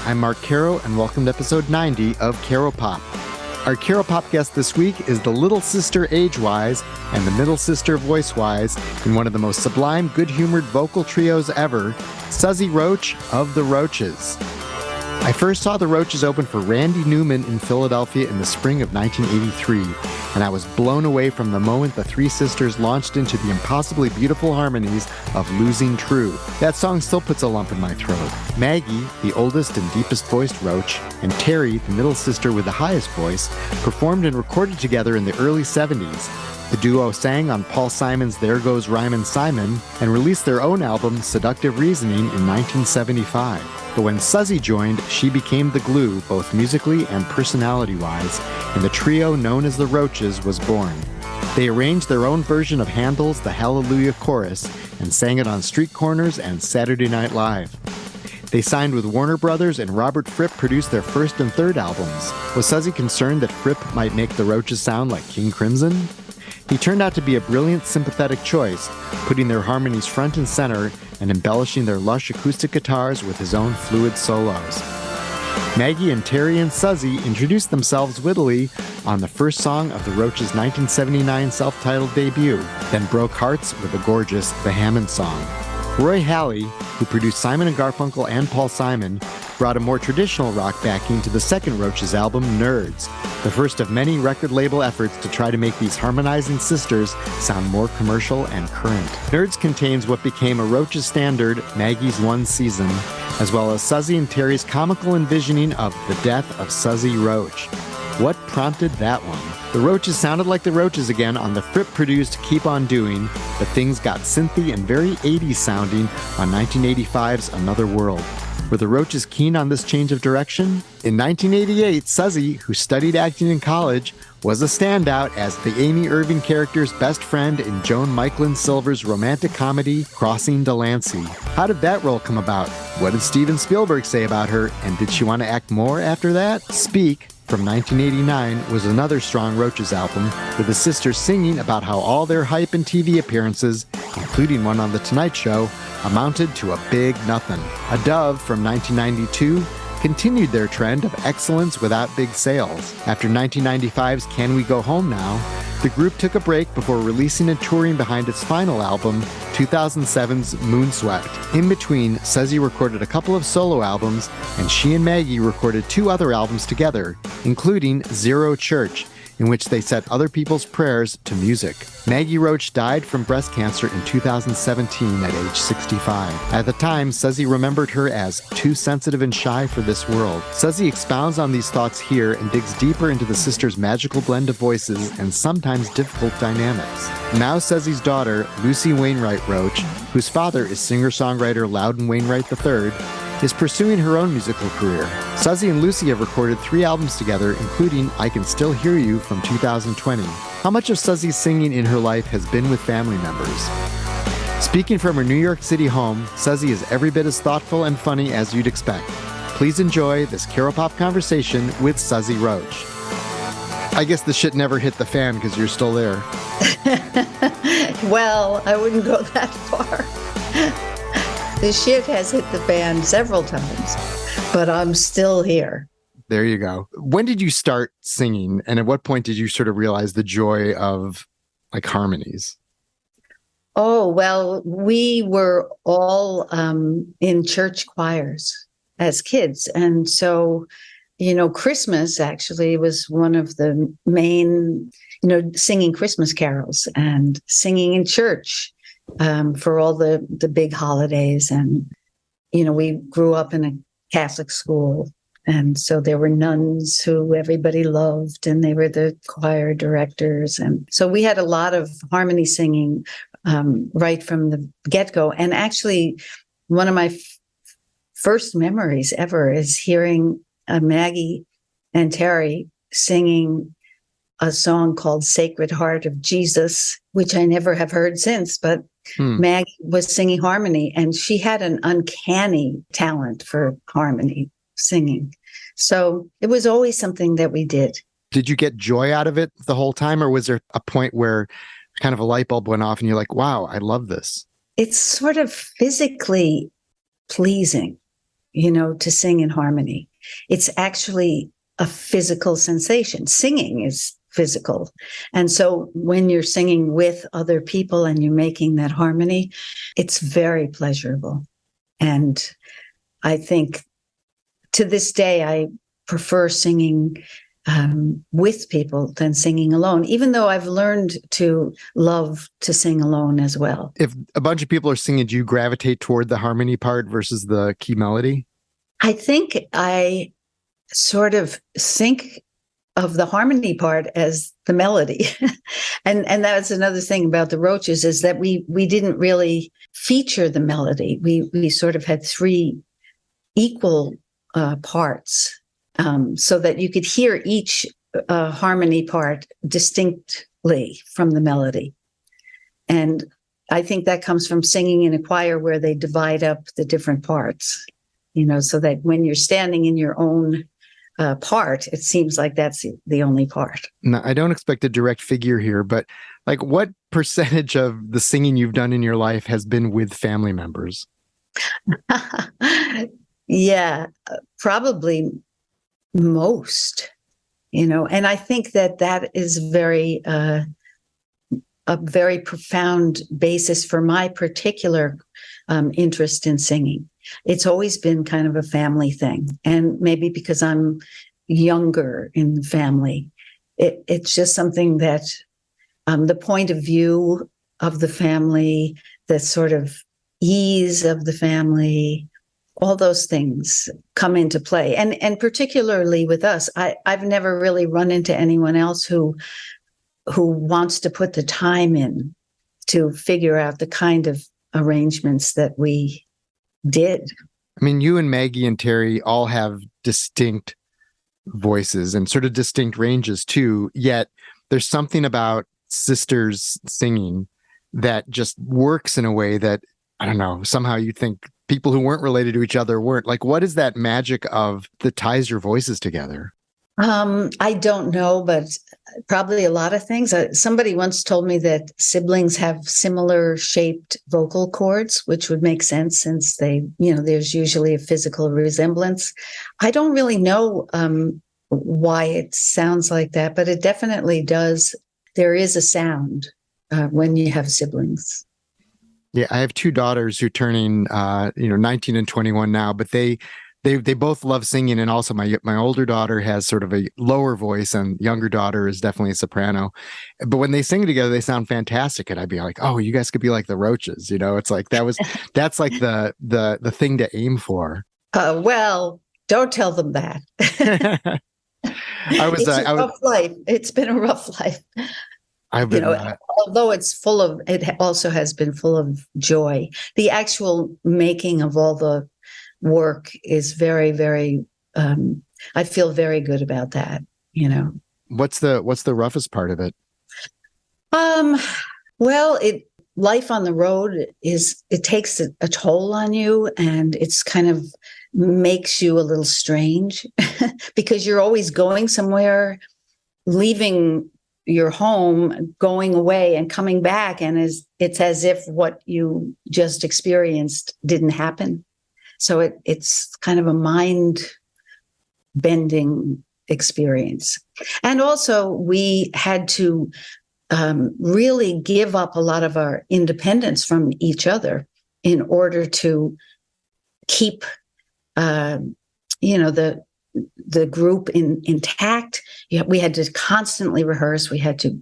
I'm Mark Caro, and welcome to episode 90 of Caropop. Our Caropop guest this week is the little sister age-wise and the middle sister voice-wise in one of the most sublime, good-humored vocal trios ever, Suzzy Roche of the Roches. I first saw the Roches open for Randy Newman in Philadelphia in the spring of 1983, and I was blown away from the moment the three sisters launched into the impossibly beautiful harmonies of Losing True. That song still puts a lump in my throat. Maggie, the oldest and deepest voiced Roche, and Terre, the middle sister with the highest voice, performed and recorded together in the early 70s. The duo sang on Paul Simon's There Goes Rhymin' Simon and released their own album, Seductive Reasoning, in 1975. But when Suzzy joined, she became the glue, both musically and personality-wise, and the trio known as the Roches was born. They arranged their own version of Handel's The Hallelujah Chorus and sang it on street corners and Saturday Night Live. They signed with Warner Brothers, and Robert Fripp produced their first and third albums. Was Suzzy concerned that Fripp might make the Roches sound like King Crimson? He turned out to be a brilliant, sympathetic choice, putting their harmonies front and center and embellishing their lush acoustic guitars with his own fluid solos. Maggie and Terre and Suzzy introduced themselves wittily on the first song of the Roches' 1979 self-titled debut, then broke hearts with the gorgeous The Hammond Song. Roy Halley, who produced Simon & Garfunkel and Paul Simon, brought a more traditional rock backing to the second Roches album, Nerds, the first of many record label efforts to try to make these harmonizing sisters sound more commercial and current. Nerds contains what became a Roches standard, Maggie's One Season, as well as Suzzy and Terry's comical envisioning of the Death of Suzzy Roche. What prompted that one? The Roches sounded like the Roches again on the Fripp-produced Keep On Doing, but things got synthy and very 80s sounding on 1985's Another World. Were the Roches keen on this change of direction? In 1988, Suzzy, who studied acting in college, was a standout as the Amy Irving character's best friend in Joan Michelin Silver's romantic comedy, Crossing Delancey. How did that role come about? What did Steven Spielberg say about her, and did she want to act more after that? Speak, from 1989, was another strong Roches album, with the sisters singing about how all their hype and TV appearances, including one on The Tonight Show, amounted to a big nothing. A Dove, from 1992, continued their trend of excellence without big sales. After 1995's Can We Go Home Now, the group took a break before releasing and touring behind its final album, 2007's Moonswept. In between, Suzzy recorded a couple of solo albums, and she and Maggie recorded two other albums together, including Zero Church, in which they set other people's prayers to music. Maggie Roche died from breast cancer in 2017 at age 65. At the time, Suzzy remembered her as too sensitive and shy for this world. Suzzy expounds on these thoughts here and digs deeper into the sisters' magical blend of voices and sometimes difficult dynamics. Now Suzzy's daughter, Lucy Wainwright Roche, whose father is singer-songwriter Loudon Wainwright III, is pursuing her own musical career. Suzzy and Lucy have recorded 3 albums together, including I Can Still Hear You from 2020. How much of Suzzy's singing in her life has been with family members? Speaking from her New York City home, Suzzy is every bit as thoughtful and funny as you'd expect. Please enjoy this Caropop conversation with Suzzy Roche. I guess the shit never hit the fan because you're still there. Well, I wouldn't go that far. The shit has hit the fan several times, but I'm still here. There you go. When did you start singing, and at what point did you sort of realize the joy of like harmonies? Oh, well, we were all in church choirs as kids. And so, Christmas actually was one of the main, singing Christmas carols and singing in church. For all the big holidays. And, we grew up in a Catholic school. And so there were nuns who everybody loved, and they were the choir directors. And so we had a lot of harmony singing right from the get-go. And actually, one of my first memories ever is hearing Maggie and Terre singing a song called Sacred Heart of Jesus, which I never have heard since, but Maggie was singing harmony, and she had an uncanny talent for harmony singing. So it was always something that we did. Did you get joy out of it the whole time, or was there a point where kind of a light bulb went off and you're like, wow, I love this? It's sort of physically pleasing. to sing in harmony. It's actually a physical sensation. Singing is physical. And so when you're singing with other people and you're making that harmony, it's very pleasurable. And I think to this day, I prefer singing with people than singing alone, even though I've learned to love to sing alone as well. If a bunch of people are singing, do you gravitate toward the harmony part versus the key melody? I think I sort of think of the harmony part as the melody. and that's another thing about the Roches, is that we didn't really feature the melody. We sort of had three equal parts, so that you could hear each harmony part distinctly from the melody. And I think that comes from singing in a choir where they divide up the different parts, so that when you're standing in your own part, it seems like that's the only part. Now, I don't expect a direct figure here, but like, what percentage of the singing you've done in your life has been with family members? Yeah, probably most, and I think that is a very profound basis for my particular interest in singing. It's always been kind of a family thing. And maybe because I'm younger in the family, it's just something that the point of view of the family, the sort of ease of the family, all those things come into play. And particularly with us, I've never really run into anyone else who wants to put the time in to figure out the kind of arrangements that we did. I mean, you and Maggie and Terre all have distinct voices and sort of distinct ranges too, yet there's something about sisters singing that just works in a way that, I don't know, somehow you think people who weren't related to each other weren't. Like, what is that magic of that ties your voices together? I don't know, but probably a lot of things. Somebody once told me that siblings have similar shaped vocal cords, which would make sense since there's usually a physical resemblance. I don't really know why it sounds like that, but it definitely does. There is a sound when you have siblings. Yeah, I have two daughters who are turning 19 and 21 now, but they both love singing, and also my older daughter has sort of a lower voice, and younger daughter is definitely a soprano. But when they sing together, they sound fantastic, and I'd be like, "Oh, you guys could be like the Roches," It's like that's like the thing to aim for. Well, don't tell them that. It's a rough life. It's been a rough life. Although it also has been full of joy. The actual making of all the work is very, very, I feel very good about that, What's the roughest part of it? Well, life on the road it takes a toll on you, and it's kind of makes you a little strange because you're always going somewhere, leaving your home, going away and coming back, and it's as if what you just experienced didn't happen. So it's kind of a mind-bending experience. And also, we had to really give up a lot of our independence from each other in order to keep, the group intact. We had to constantly rehearse. We had to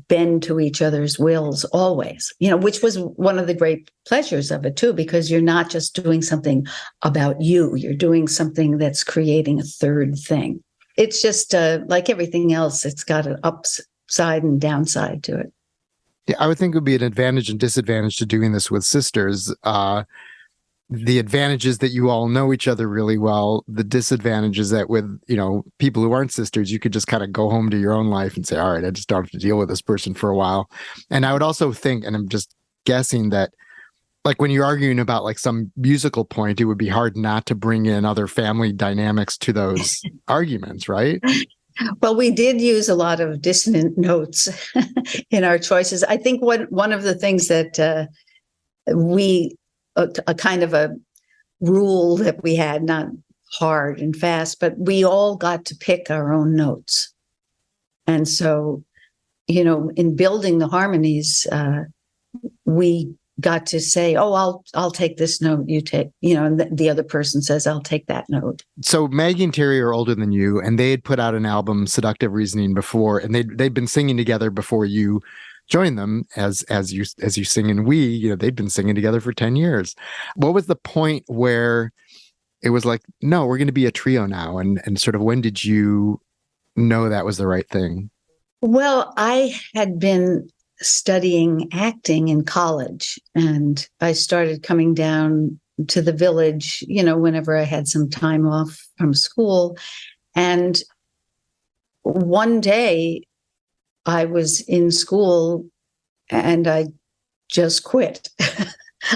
bend to each other's wills always, which was one of the great pleasures of it too, because you're not just doing something about you, you're doing something that's creating a third thing. It's just like everything else, it's got an upside and downside to it. Yeah, I would think it would be an advantage and disadvantage to doing this with sisters. The advantage is that you all know each other really well. The disadvantage is that with, people who aren't sisters, you could just kind of go home to your own life and say, all right, I just don't have to deal with this person for a while. And I would also think, and I'm just guessing, that like when you're arguing about like some musical point, it would be hard not to bring in other family dynamics to those arguments, right? Well, we did use a lot of dissonant notes in our choices. I think one of the things that a kind of a rule that we had, not hard and fast, but we all got to pick our own notes. And so, in building the harmonies, we got to say, "Oh, I'll take this note. You take," and the other person says, "I'll take that note." So Maggie and Terre are older than you, and they had put out an album, Seductive Reasoning, before, and they'd been singing together before you joined them as you sing. And they'd been singing together for 10 years. What was the point where it was like, no, we're going to be a trio now? And sort of when did you know that was the right thing? Well, I had been studying acting in college, and I started coming down to the village, whenever I had some time off from school. And one day I was in school and I just quit.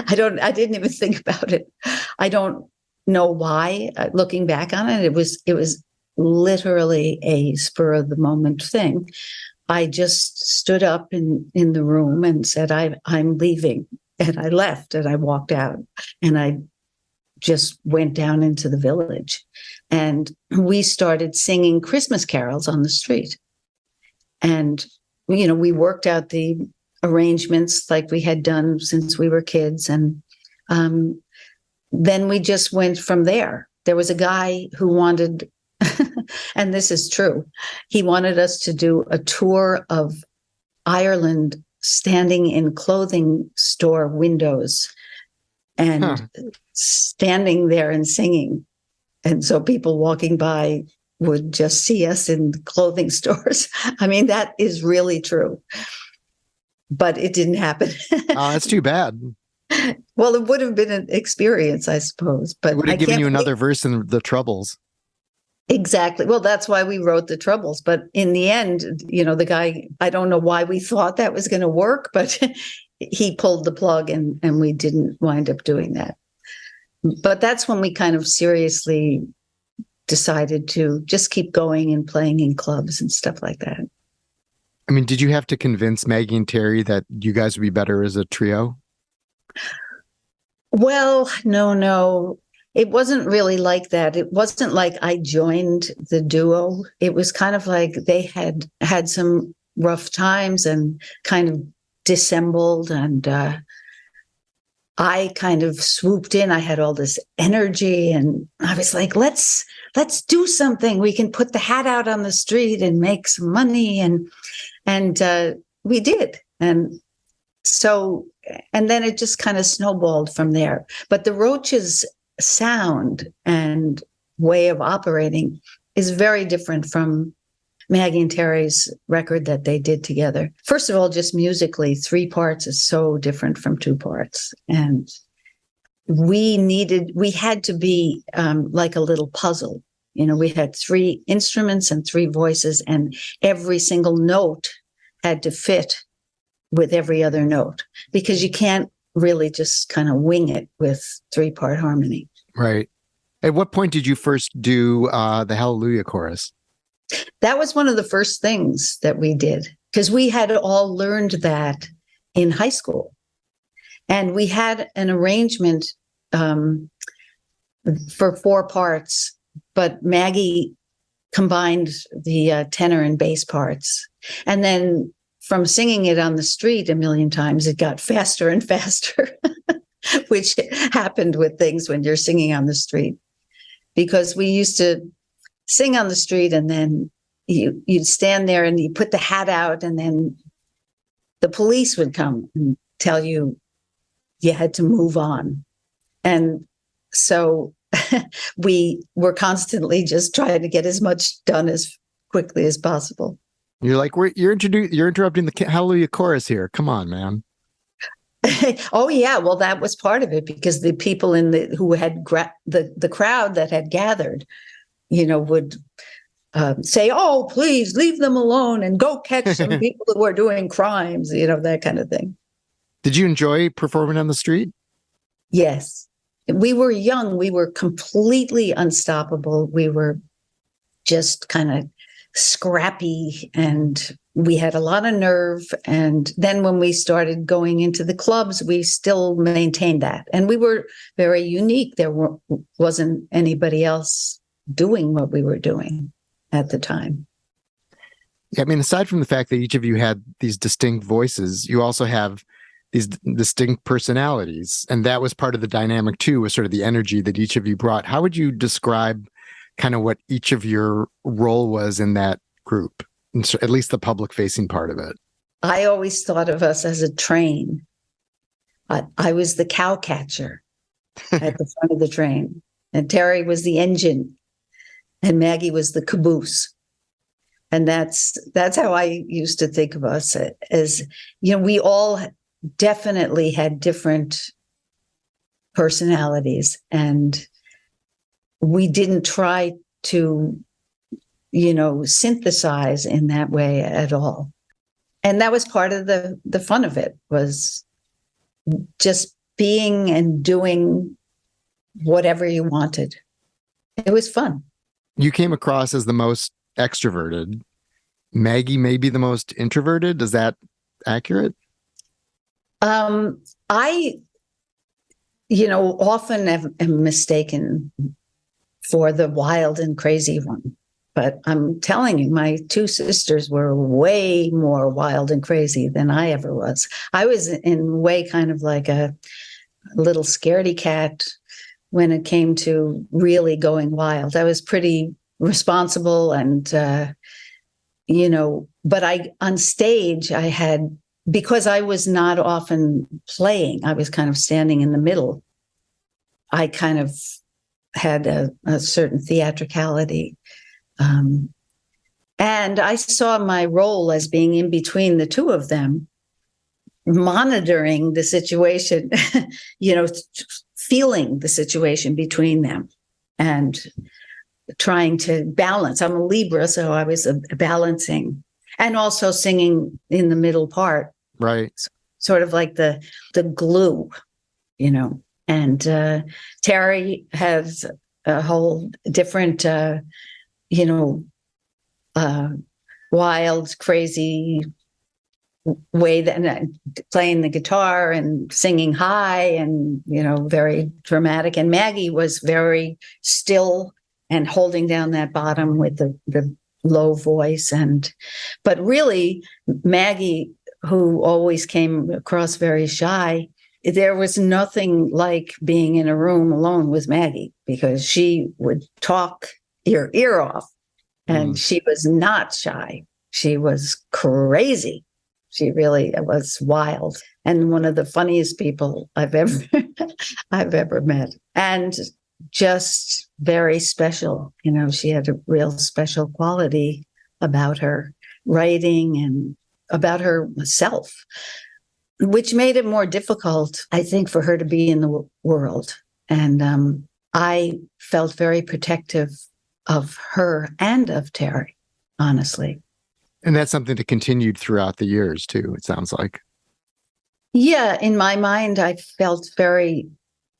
I didn't even think about it. I don't know why. Looking back on it, it was literally a spur of the moment thing. I just stood up in the room and said, I'm leaving. And I left and I walked out and I just went down into the village. And we started singing Christmas carols on the street. And, we worked out the arrangements like we had done since we were kids. And then we just went from there. There was a guy who wanted, and this is true, he wanted us to do a tour of Ireland, standing in clothing store windows and standing there and singing. And so people walking by would just see us in clothing stores. I mean, that is really true. But it didn't happen. Oh, that's too bad. Well, it would have been an experience, I suppose. But it would have given you another verse in the Troubles. Exactly. Well, that's why we wrote the Troubles. But in the end, the guy, I don't know why we thought that was going to work, but he pulled the plug and we didn't wind up doing that. But that's when we kind of seriously decided to just keep going and playing in clubs and stuff like that. I mean, did you have to convince Maggie and Terre that you guys would be better as a trio? Well, no. It wasn't really like that. It wasn't like I joined the duo. It was kind of like they had some rough times and kind of dissembled, and I kind of swooped in. I had all this energy and I was like, let's do something. We can put the hat out on the street and make some money. And we did. And so, and then it just kind of snowballed from there. But the Roches sound and way of operating is very different from Maggie and Terry's record that they did together. First of all, just musically, 3 parts is so different from 2 parts. And we had to be like a little puzzle. We had 3 instruments and 3 voices, and every single note had to fit with every other note, because you can't really just kind of wing it with 3-part harmony. Right. At what point did you first do the Hallelujah chorus? That was one of the first things that we did, because we had all learned that in high school. And we had an arrangement for 4 parts, but Maggie combined the tenor and bass parts. And then from singing it on the street a million times, it got faster and faster, which happened with things when you're singing on the street. Because we used to sing on the street, and then you'd stand there and you put the hat out, and then the police would come and tell you had to move on. And so we were constantly just trying to get as much done as quickly as possible. You're like, you're interrupting the Hallelujah chorus here. Come on, man. Oh yeah, well, that was part of it, because the people who had the crowd that had gathered, would say, "Oh, please leave them alone and go catch some people who are doing crimes," that kind of thing. Did you enjoy performing on the street? Yes, we were young. We were completely unstoppable. We were just kind of scrappy and we had a lot of nerve. And then when we started going into the clubs, we still maintained that. And we were very unique. Wasn't anybody else doing what we were doing at the time. Yeah, I mean, aside from the fact that each of you had these distinct voices, you also have these distinct personalities. And that was part of the dynamic too, was sort of the energy that each of you brought. How would you describe kind of what each of your role was in that group, at least the public facing part of it? I always thought of us as a train. I was the cow catcher at the front of the train, and Terre was the engine, and Maggie was the caboose. And that's how I used to think of us as, we all definitely had different personalities, and we didn't try to, synthesize in that way at all. And that was part of the fun of it, was just being and doing whatever you wanted. It was fun. You came across as the most extroverted. Maggie may be the most introverted. Is that accurate? I, often am mistaken for the wild and crazy one. But I'm telling you, my two sisters were way more wild and crazy than I ever was. I was in a way kind of like a little scaredy cat when it came to really going wild. I was pretty responsible and, but on stage, because I was not often playing, I was kind of standing in the middle. I kind of had a certain theatricality. And I saw my role as being in between the two of them, monitoring the situation, feeling the situation between them and trying to balance. I'm a Libra, so I was balancing and also singing in the middle part. Right. Sort of like the glue, and Terre has a whole different, wild, crazy way that playing the guitar and singing high and, very dramatic. And Maggie was very still and holding down that bottom with the low voice. But really, Maggie, who always came across very shy, there was nothing like being in a room alone with Maggie, because she would talk your ear off. And she was not shy. She was crazy. She really was wild, and one of the funniest people I've ever met, and just very special. She had a real special quality about her writing and about herself, which made it more difficult, I think, for her to be in the world. And I felt very protective of her and of Terre, honestly. And that's something that continued throughout the years too, it sounds like. Yeah, in my mind, I felt and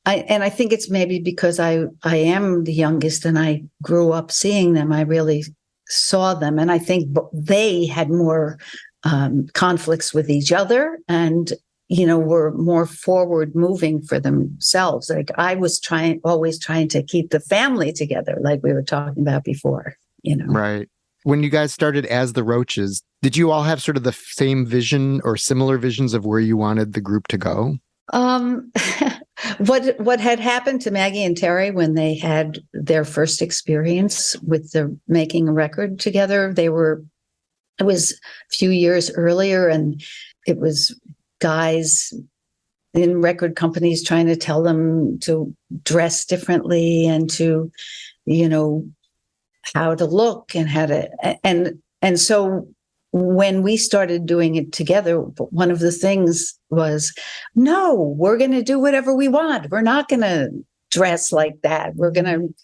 I think it's maybe because I am the youngest and I grew up seeing them. I really saw them. And I think they had more conflicts with each other and, were more forward moving for themselves. Like I was always trying to keep the family together, like we were talking about before, Right. When you guys started as the Roches, did you all have sort of the same vision or similar visions of where you wanted the group to go? What had happened to Maggie and Terre when they had their first experience with making a record together? It was a few years earlier, and it was guys in record companies trying to tell them to dress differently and to, how to look and how to, and so when we started doing it together, one of the things was, no, we're going to do whatever we want. We're not going to dress like that. We're going to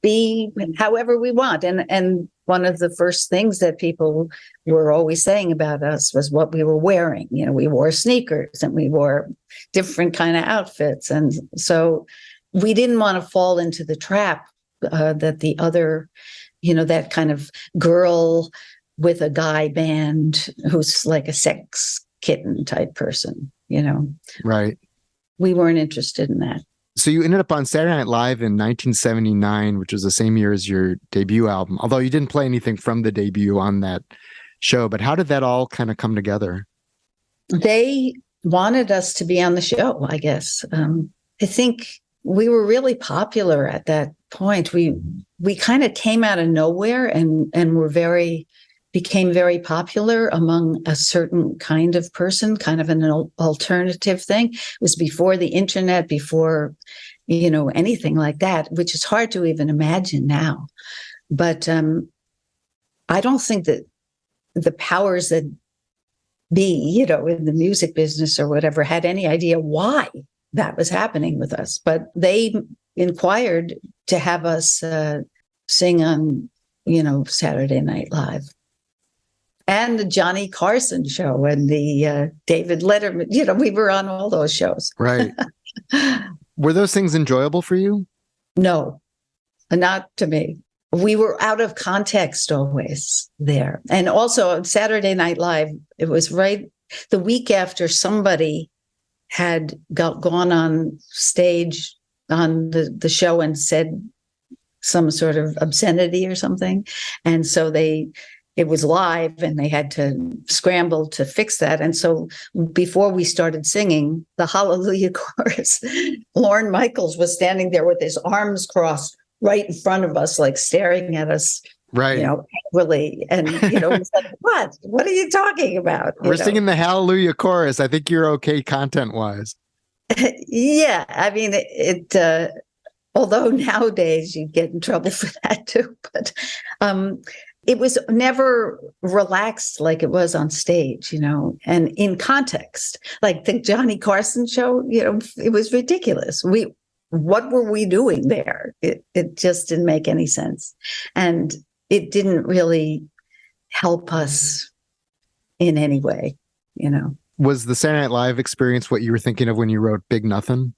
be however we want. And one of the first things that people were always saying about us was what we were wearing. We wore sneakers and we wore different kind of outfits. And so we didn't want to fall into the trap that the other, that kind of girl with a guy band who's like a sex kitten type person, Right. We weren't interested in that. So you ended up on Saturday Night Live in 1979, which was the same year as your debut album, although you didn't play anything from the debut on that show. But how did that all kind of come together? They wanted us to be on the show, I guess. I think we were really popular at that point. We kind of came out of nowhere and became very popular among a certain kind of person, kind of an alternative thing. It was before the internet, before, anything like that, which is hard to even imagine now. But I don't think that the powers that be, in the music business or whatever, had any idea why that was happening with us. But they inquired to have us sing on, Saturday Night Live. And the Johnny Carson show and the David Letterman, we were on all those shows. Right. Were those things enjoyable for you? No, not to me. We were out of context always there. And also on Saturday Night Live, it was right the week after somebody had gone on stage on the show and said some sort of obscenity or something. And so it was live and they had to scramble to fix that. And so before we started singing the Hallelujah chorus, Lorne Michaels was standing there with his arms crossed right in front of us, like staring at us, right? Angrily. And, it was like, what are you talking about? We're singing the Hallelujah chorus. I think you're okay content-wise. Yeah. I mean, although nowadays you get in trouble for that too, but it was never relaxed like it was on stage, and in context. Like the Johnny Carson show, it was ridiculous. What were we doing there? It just didn't make any sense. And it didn't really help us in any way, Was the Saturday Night Live experience what you were thinking of when you wrote Big Nothing?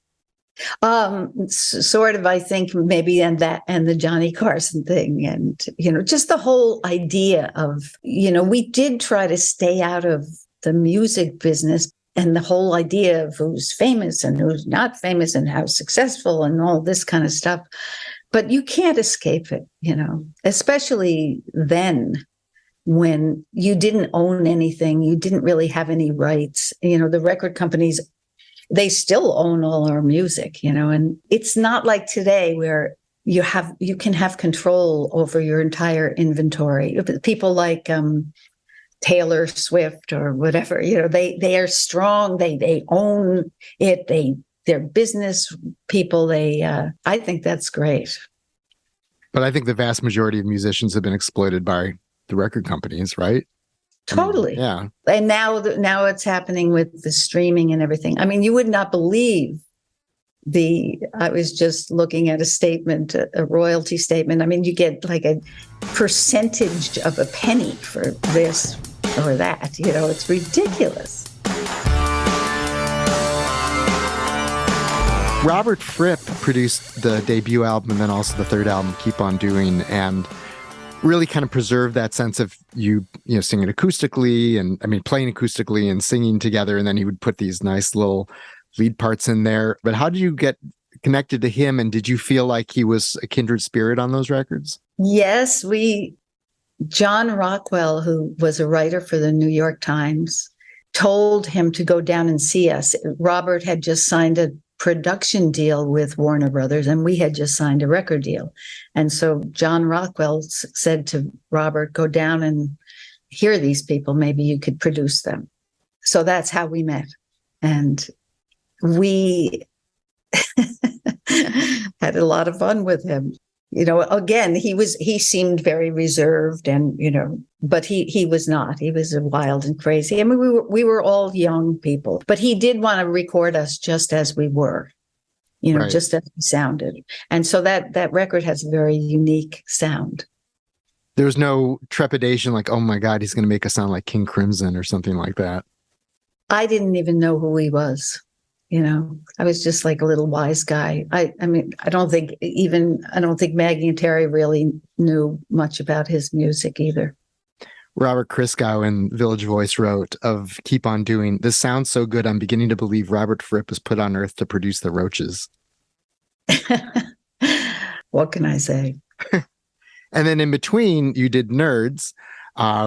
Sort of, I think maybe, and the Johnny Carson thing, and, just the whole idea of, we did try to stay out of the music business. And the whole idea of who's famous and who's not famous and how successful and all this kind of stuff. But you can't escape it, especially then when you didn't own anything. You didn't really have any rights. The record companies, they still own all our music, and it's not like today where you can have control over your entire inventory. People like Taylor Swift or whatever, they are strong. They own it. They're business people. I think that's great. But I think the vast majority of musicians have been exploited by the record companies, right? Totally. Yeah. And now it's happening with the streaming and everything. I mean, you would not believe I was just looking at a statement, a royalty statement. I mean, you get like a percentage of a penny for this or that, it's ridiculous. Robert Fripp produced the debut album and then also the third album, Keep On Doing, and really kind of preserved that sense of you singing acoustically and playing acoustically and singing together. And then he would put these nice little lead parts in there. But how did you get connected to him? And did you feel like he was a kindred spirit on those records? Yes, John Rockwell, who was a writer for the New York Times, told him to go down and see us. Robert had just signed a production deal with Warner Brothers, and we had just signed a record deal. And so John Rockwell said to Robert, go down and hear these people. Maybe you could produce them. So that's how we met. And we had a lot of fun with him. Again, he seemed very reserved and, but he was not. He was wild and crazy. I mean, we were all young people, but he did want to record us just as we were, right. Just as we sounded. And so that record has a very unique sound. There was no trepidation like, oh my God, he's going to make us sound like King Crimson or something like that. I didn't even know who he was. I was just like a little wise guy. I don't think Maggie and Terre really knew much about his music either. Robert Christgau in Village Voice wrote of Keep On Doing, "This sounds so good, I'm beginning to believe Robert Fripp was put on earth to produce the Roches." What can I say? And then in between, you did Nerds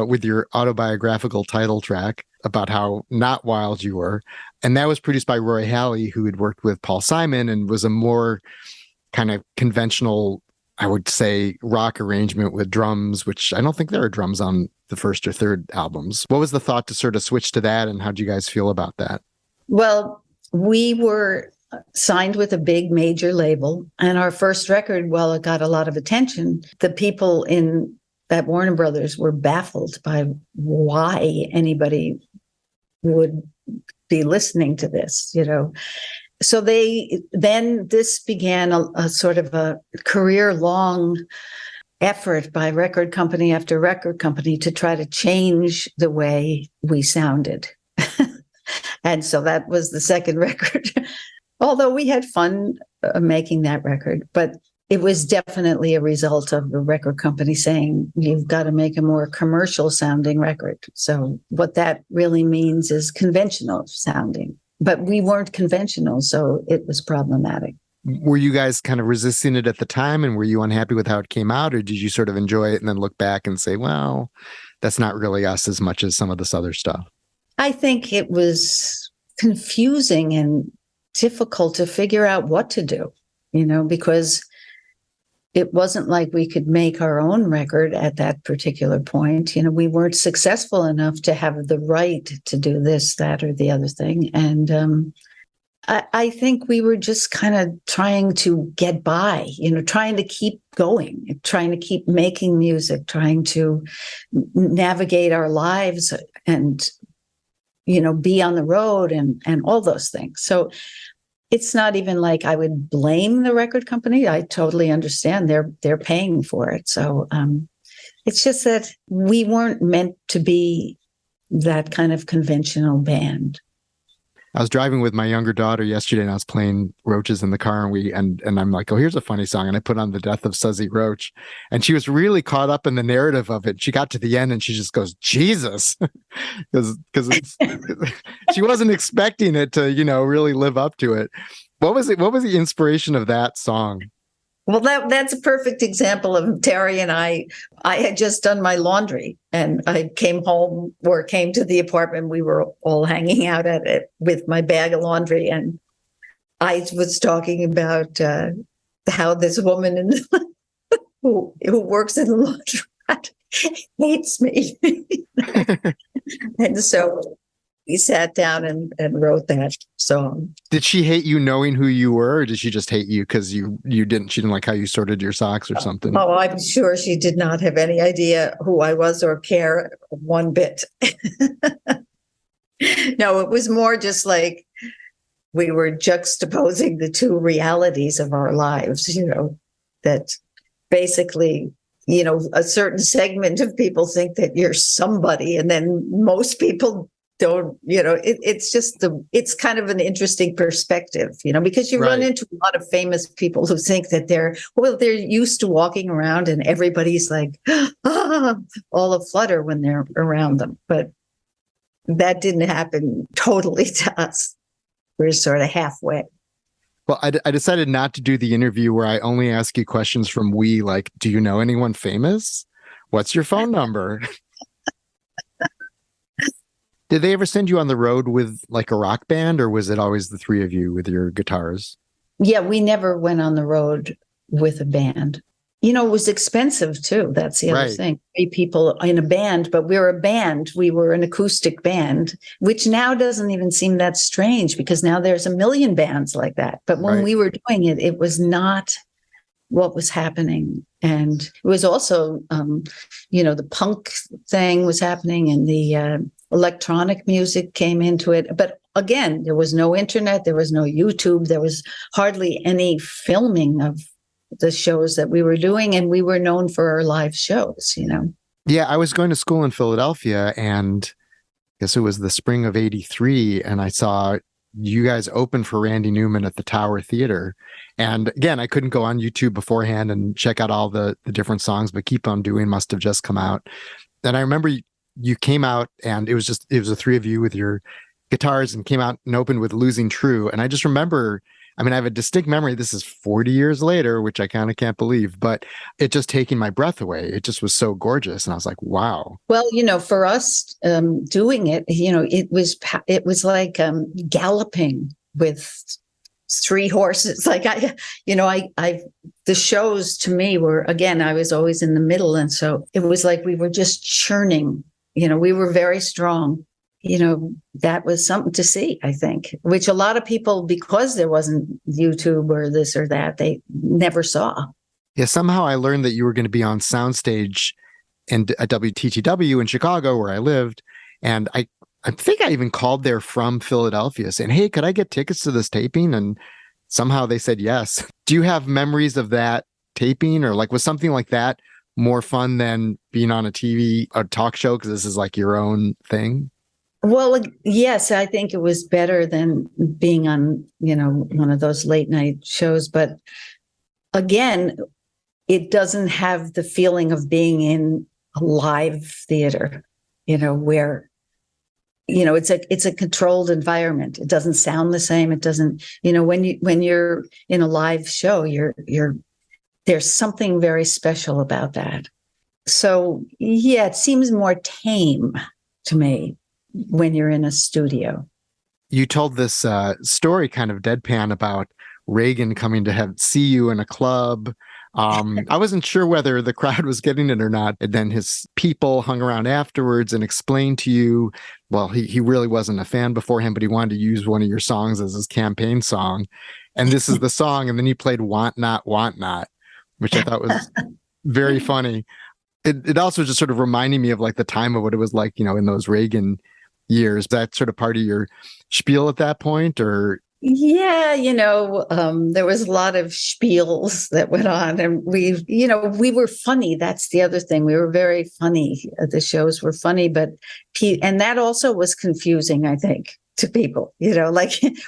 with your autobiographical title track about how not wild you were. And that was produced by Roy Halley, who had worked with Paul Simon and was a more kind of conventional, I would say, rock arrangement with drums, which I don't think there are drums on the first or third albums. What was the thought to sort of switch to that, and how did you guys feel about that? Well, we were signed with a big major label, and our first record, while it got a lot of attention, the people at Warner Brothers were baffled by why anybody would be listening to this, So this began a sort of a career-long effort by record company after record company to try to change the way we sounded. And so that was the second record. Although we had fun making that record, but it was definitely a result of the record company saying, you've got to make a more commercial sounding record. So what that really means is conventional sounding. But we weren't conventional, so it was problematic. Were you guys kind of resisting it at the time, and were you unhappy with how it came out, or did you sort of enjoy it and then look back and say, well, that's not really us as much as some of this other stuff? I think it was confusing and difficult to figure out what to do, because it wasn't like we could make our own record at that particular point. We weren't successful enough to have the right to do this, that, or the other thing. And I think we were just kind of trying to get by, trying to keep going, trying to keep making music, trying to navigate our lives and, be on the road and all those things. So it's not even like I would blame the record company. I totally understand they're paying for it. So it's just that we weren't meant to be that kind of conventional band. I was driving with my younger daughter yesterday, and I was playing Roches in the car, and I'm like, oh, here's a funny song. And I put on the Death of Suzzy Roche, and she was really caught up in the narrative of it. She got to the end and she just goes, Jesus, because she wasn't expecting it to, really live up to it. What was the inspiration of that song? Well, that's a perfect example of Terre and I. I had just done my laundry, and I came to the apartment. We were all hanging out at it with my bag of laundry, and I was talking about how this woman who works in the laundromat hates me. And so we sat down and wrote that song. Did she hate you knowing who you were, or did she just hate you because she didn't like how you sorted your socks or something? Oh, I'm sure she did not have any idea who I was or care one bit. No, it was more just like we were juxtaposing the two realities of our lives, that basically, a certain segment of people think that you're somebody, and then most people don't, it's kind of an interesting perspective, because you run into a lot of famous people who think that they're used to walking around and everybody's like, all aflutter when they're around them. But that didn't happen totally to us. We're sort of halfway. Well, I decided not to do the interview where I only ask you questions from like, do you know anyone famous? What's your phone number? Did they ever send you on the road with like a rock band, or was it always the three of you with your guitars? Yeah, we never went on the road with a band. It was expensive too. That's the other thing. 3 people in a band, but we were a band. We were an acoustic band, which now doesn't even seem that strange because now there's a million bands like that. But when we were doing it, it was not what was happening. And it was also, the punk thing was happening, and the electronic music came into it. But again, there was no internet, there was no YouTube, there was hardly any filming of the shows that we were doing, and we were known for our live shows, Yeah, I was going to school in Philadelphia, and I guess it was the spring of '83, and I saw you guys open for Randy Newman at the Tower Theater. And again, I couldn't go on YouTube beforehand and check out all the different songs, but Keep On Doing must have just come out. And I remember you came out and it was the three of you with your guitars and came out and opened with Losing True. And I just remember, I mean, I have a distinct memory. This is 40 years later, which I kind of can't believe, but it just taking my breath away. It just was so gorgeous. And I was like, wow. Well, for us doing it, it was like galloping with three horses. Like the shows to me were, again, I was always in the middle. And so it was like we were just churning, we were very strong. That was something to see, I think, which a lot of people, because there wasn't YouTube or this or that, they never saw. Yeah, somehow I learned that you were going to be on soundstage at WTTW in Chicago, where I lived. And I think I even called there from Philadelphia saying, hey, could I get tickets to this taping? And somehow they said yes. Do you have memories of that taping, or was something like that more fun than being on a talk show? Because this is like your own thing. Well, yes, I think it was better than being on, one of those late night shows. But again, it doesn't have the feeling of being in a live theater, where, it's a controlled environment. It doesn't sound the same. It doesn't, when you're in a live show, there's something very special about that. So yeah, it seems more tame to me when you're in a studio. You told this story kind of deadpan about Reagan coming to see you in a club. I wasn't sure whether the crowd was getting it or not. And then his people hung around afterwards and explained to you, well, he really wasn't a fan beforehand, but he wanted to use one of your songs as his campaign song. And this is the song. And then you played Want Not, which I thought was very funny. It also just sort of reminded me of the time of what it was like, in those Reagan years. That sort of part of your spiel at that point, or? Yeah, there was a lot of spiels that went on, and we were funny. That's the other thing. We were very funny. The shows were funny, and that also was confusing, I think, to people,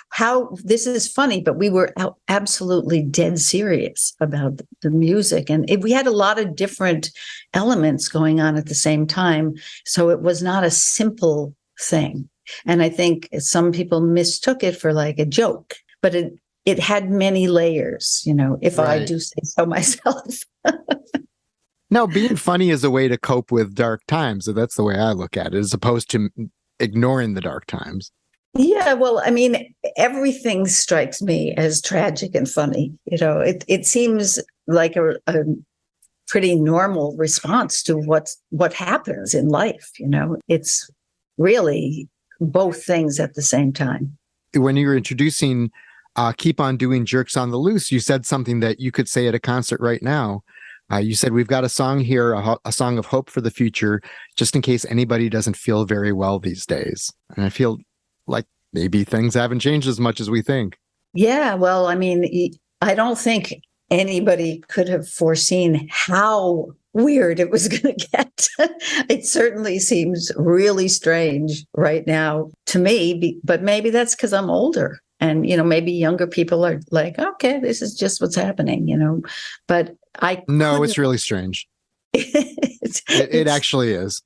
how this is funny, but we were absolutely dead serious about the music. And we had a lot of different elements going on at the same time. So it was not a simple thing. And I think some people mistook it for a joke, but it had many layers, if right. I do say so myself. No, being funny is a way to cope with dark times. So that's the way I look at it, as opposed to ignoring the dark times. Yeah, well, I mean, everything strikes me as tragic and funny. It seems like a pretty normal response to what happens in life. It's really both things at the same time. When you were introducing Keep On Doing Jerks on the Loose, you said something that you could say at a concert right now. You said, we've got a song here, a song of hope for the future, just in case anybody doesn't feel very well these days. And I feel like maybe things haven't changed as much as we think. Yeah, well, I mean, I don't think anybody could have foreseen how weird it was going to get. It certainly seems really strange right now to me, but maybe that's because I'm older, and maybe younger people are like, okay, this is just what's happening, but it's really strange. It actually is.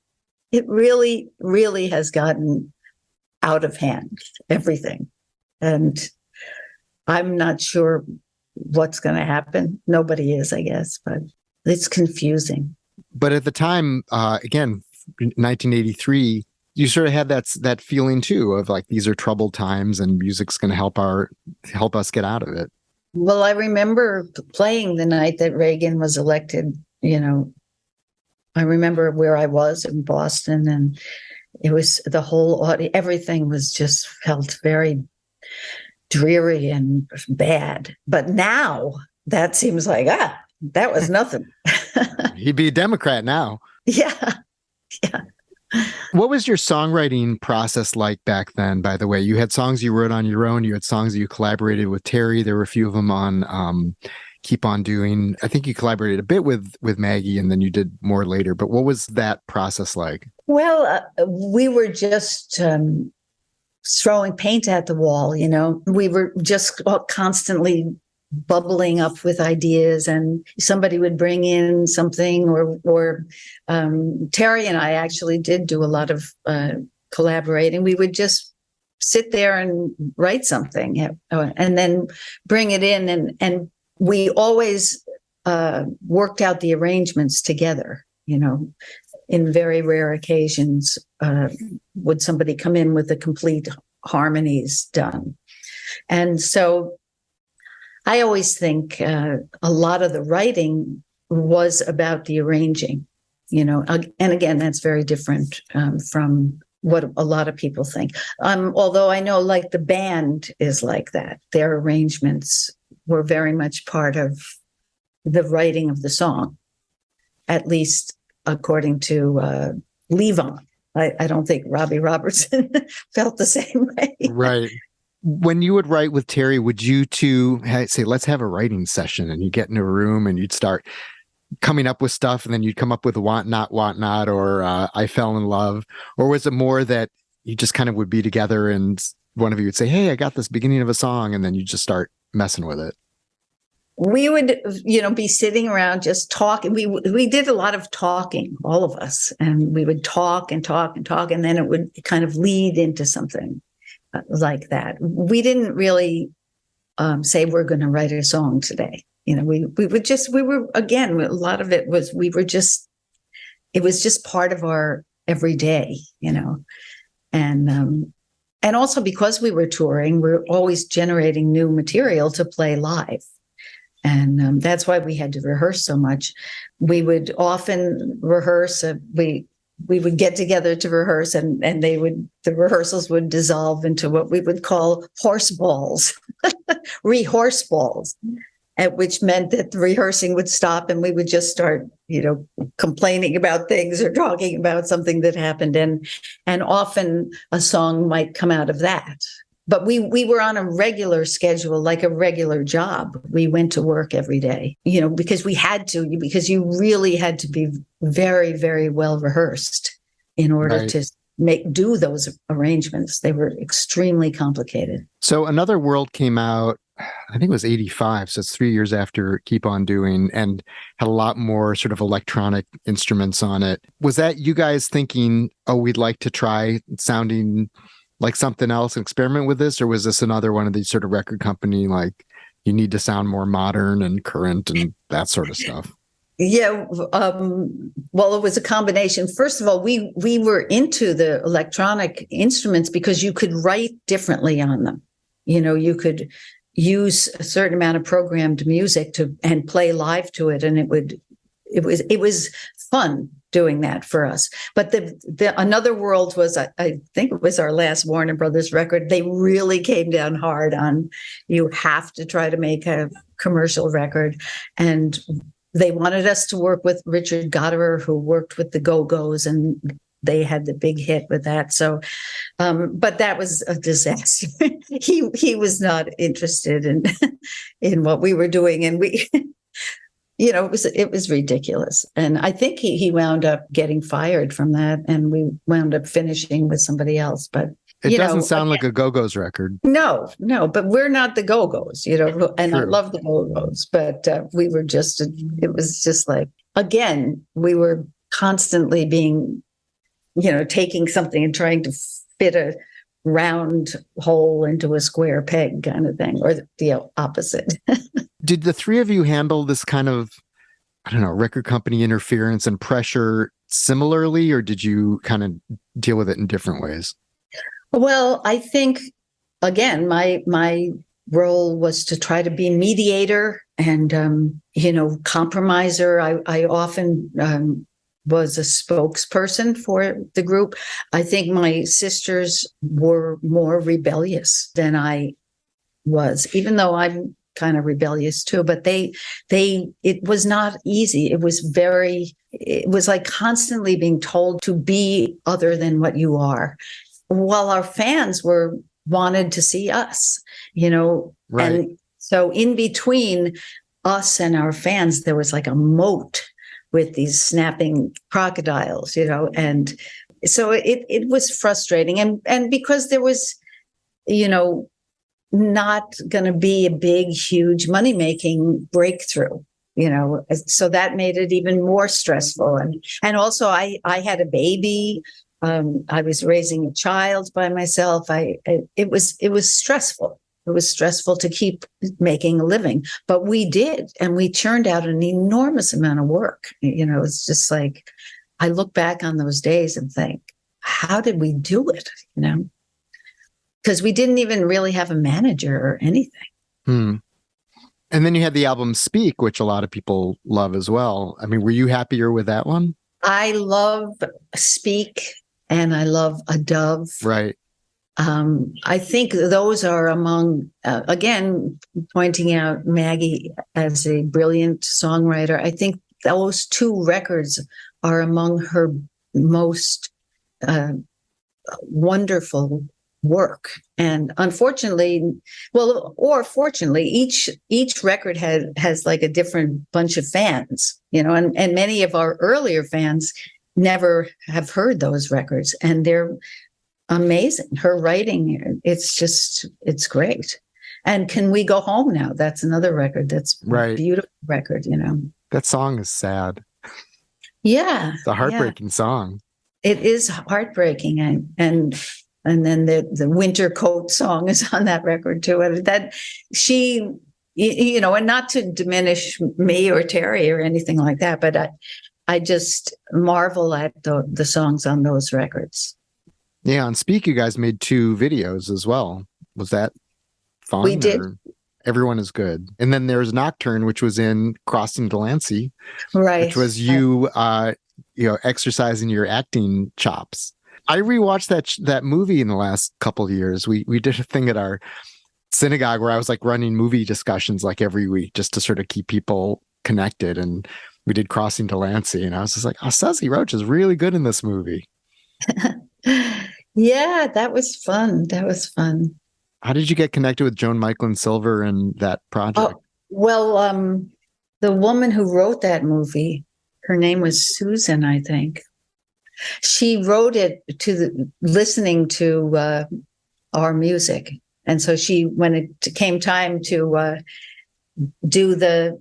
It really, really has gotten out of hand, everything. And I'm not sure what's going to happen. Nobody is, I guess, but it's confusing. But at the time, again, 1983, you sort of had that feeling too of these are troubled times and music's going to help us get out of it. Well, I remember playing the night that Reagan was elected. I remember where I was in Boston, and it was the whole audience. Everything was just felt very dreary and bad. But now that seems like, that was nothing. He'd be a Democrat now. Yeah. Yeah. What was your songwriting process like back then, by the way? You had songs you wrote on your own. You had songs that you collaborated with Terre. There were a few of them on Keep On Doing. I think you collaborated a bit with Maggie, and then you did more later. But what was that process like? Well, we were just throwing paint at the wall, We were just constantly bubbling up with ideas, and somebody would bring in something, or Terry and I actually did do a lot of collaborating. We would just sit there and write something, and then bring it in, and we always worked out the arrangements together. In very rare occasions, would somebody come in with the complete harmonies done. And so I always think a lot of the writing was about the arranging, and again, that's very different from what a lot of people think. Although I know, like, the band is like that. Their arrangements were very much part of the writing of the song, at least according to Levon. I don't think Robbie Robertson felt the same way. Right. When you would write with Terry, would you two say, let's have a writing session, and you get in a room and you'd start coming up with stuff, and then you'd come up with want not, or I fell in love? Or was it more that you just kind of would be together and one of you would say, hey, I got this beginning of a song, and then you just start messing with it? We would, be sitting around just talking. We did a lot of talking, all of us, and we would talk and talk and talk, and then it would kind of lead into something like that. We didn't really say we're going to write a song today. We were, again, a lot of it was, it was just part of our everyday, and also because we were touring, we're always generating new material to play live. And that's why we had to rehearse so much. We would often rehearse. We would get together to rehearse, and the rehearsals would dissolve into what we would call horse balls, rehearse balls, which meant that the rehearsing would stop and we would just start, complaining about things or talking about something that happened. And often a song might come out of that. But we were on a regular schedule, like a regular job. We went to work every day, because we had to, because you really had to be very, very well rehearsed in order to do those arrangements. They were extremely complicated. So Another World came out, I think it was 85. So it's 3 years after Keep On Doing, and had a lot more sort of electronic instruments on it. Was that you guys thinking, oh, we'd like to try sounding like something else and experiment with this? Or was this another one of these sort of record company, like, you need to sound more modern and current and that sort of stuff? Yeah. Well, it was a combination. First of all, we were into the electronic instruments because you could write differently on them. You could use a certain amount of programmed music and play live to it. And it was fun doing that for us. But the Another World was, I think it was our last Warner Brothers record. They really came down hard on, you have to try to make a commercial record. And they wanted us to work with Richard Gotterer, who worked with the Go-Go's, and they had the big hit with that. So, but that was a disaster. He was not interested in what we were doing. And we, it was ridiculous. And I think he wound up getting fired from that, and we wound up finishing with somebody else. But it doesn't sound like a Go-Go's record. No, but we're not the Go-Go's, and True. I love the Go-Go's, but we were it was just like, again, we were constantly being, taking something and trying to fit a round hole into a square peg kind of thing, or the opposite. Did the three of you handle this kind of, I don't know, record company interference and pressure similarly, or did you kind of deal with it in different ways? Well, I think, again, my role was to try to be mediator and, compromiser. I often was a spokesperson for the group. I think my sisters were more rebellious than I was, even though I'm kind of rebellious too. But it was not easy. It was like constantly being told to be other than what you are, while our fans wanted to see us, Right. And so in between us and our fans, there was like a moat with these snapping crocodiles, and so it was frustrating. And because there was, not going to be a big, huge money-making breakthrough, so that made it even more stressful. And also I had a baby. I was raising a child by myself. It was stressful. It was stressful to keep making a living, but we did, and we churned out an enormous amount of work. It's just like, I look back on those days and think, how did we do it? Because we didn't even really have a manager or anything. And then you had the album Speak, which a lot of people love as well. I mean, were you happier with that one? I love Speak and I love A Dove. Right. I think those are among, again, pointing out Maggie as a brilliant songwriter. I think those two records are among her most wonderful work. And unfortunately, fortunately, each record has like a different bunch of fans, and many of our earlier fans never have heard those records, and they're amazing. Her writing, it's great. And Can We Go Home Now? That's another record. That's right. A beautiful record, That song is sad. Yeah. It's a heartbreaking song. It is heartbreaking. And then the Winter Coat song is on that record too. And that she, and not to diminish me or Terry or anything like that, but I just marvel at the songs on those records. Yeah, on Speak, you guys made 2 videos as well. Was that fun? We did. Everyone is good. And then there's Nocturne, which was in Crossing Delancey, right? Which was you, exercising your acting chops. I rewatched that movie in the last couple of years. We did a thing at our synagogue where I was like running movie discussions like every week just to sort of keep people connected. And we did Crossing Delancey, and I was just like, Suzzy Roche is really good in this movie. Yeah, that was fun. How did you get connected with Joan Michelin Silver and that project? Oh, well, the woman who wrote that movie, her name was Susan, I think. She wrote it listening to our music. And so when it came time to do the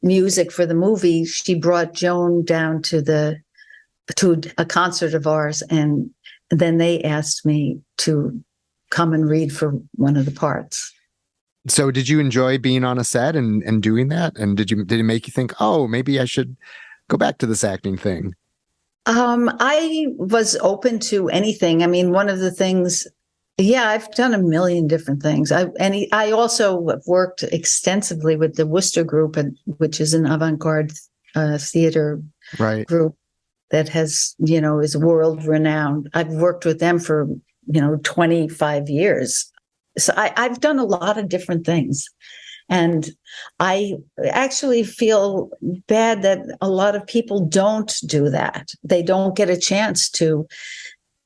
music for the movie, she brought Joan down to a concert of ours, and then they asked me to come and read for one of the parts. So did you enjoy being on a set and doing that? And did it make you think, oh, maybe I should go back to this acting thing? I was open to anything. I mean, one of the things, I've done a million different things. I also have worked extensively with the Worcester Group, which is an avant-garde theater group that is world renowned. I've worked with them for 25 years. So I've done a lot of different things. And I actually feel bad that a lot of people don't do that. They don't get a chance to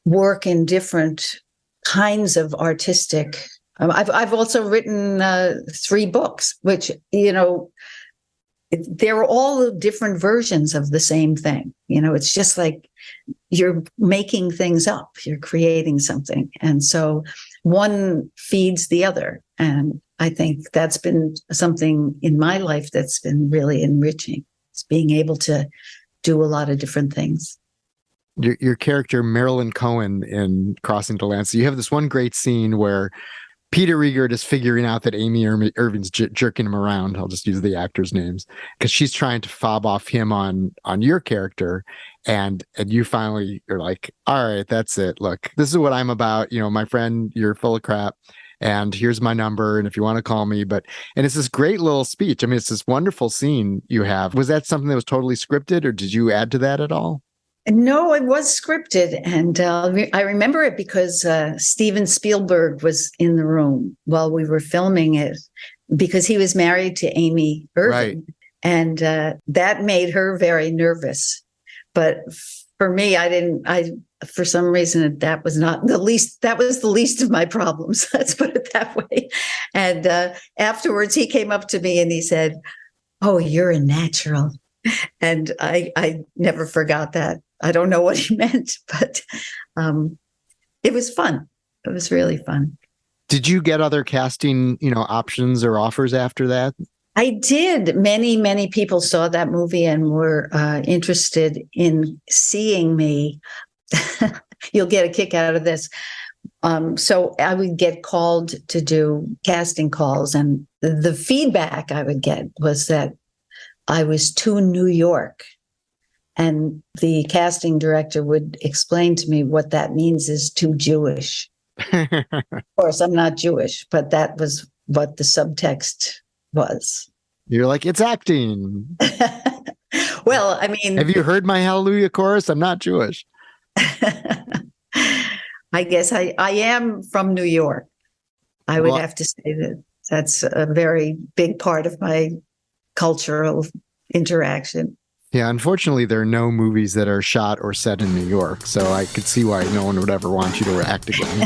work in different kinds of artistic. I've also written 3 books, which, they're all different versions of the same thing. It's just like you're making things up, you're creating something. And so one feeds the other. And I think that's been something in my life that's been really enriching. It's being able to do a lot of different things. Your character, Marilyn Cohen in Crossing Delancey, you have this one great scene where Peter Riegert is figuring out that Amy Irving's jerking him around. I'll just use the actors' names because she's trying to fob off him on your character. And you finally are like, all right, that's it. Look, this is what I'm about. My friend, you're full of crap. And here's my number. And if you want to call me, and it's this great little speech. I mean, it's this wonderful scene you have. Was that something that was totally scripted, or did you add to that at all? No, it was scripted. And I remember it because Steven Spielberg was in the room while we were filming it, because he was married to Amy Irving. Right. And that made her very nervous. But for me, for some reason, that was the least of my problems. Let's put it that way. And afterwards, he came up to me and he said, "Oh, you're a natural." And I never forgot that. I don't know what he meant, but it was fun. It was really fun. Did you get other casting, options or offers after that? I did. Many, many people saw that movie and were interested in seeing me. You'll get a kick out of this. So I would get called to do casting calls, and the feedback I would get was that I was too New York. And the casting director would explain to me what that means is too Jewish. Of course, I'm not Jewish, but that was what the subtext was. You're like, it's acting. Well, I mean, have you heard my Hallelujah chorus? I'm not Jewish. I guess I am from New York. I would have to say that that's a very big part of my cultural interaction. Yeah, unfortunately, there are no movies that are shot or set in New York, so I could see why no one would ever want you to act again.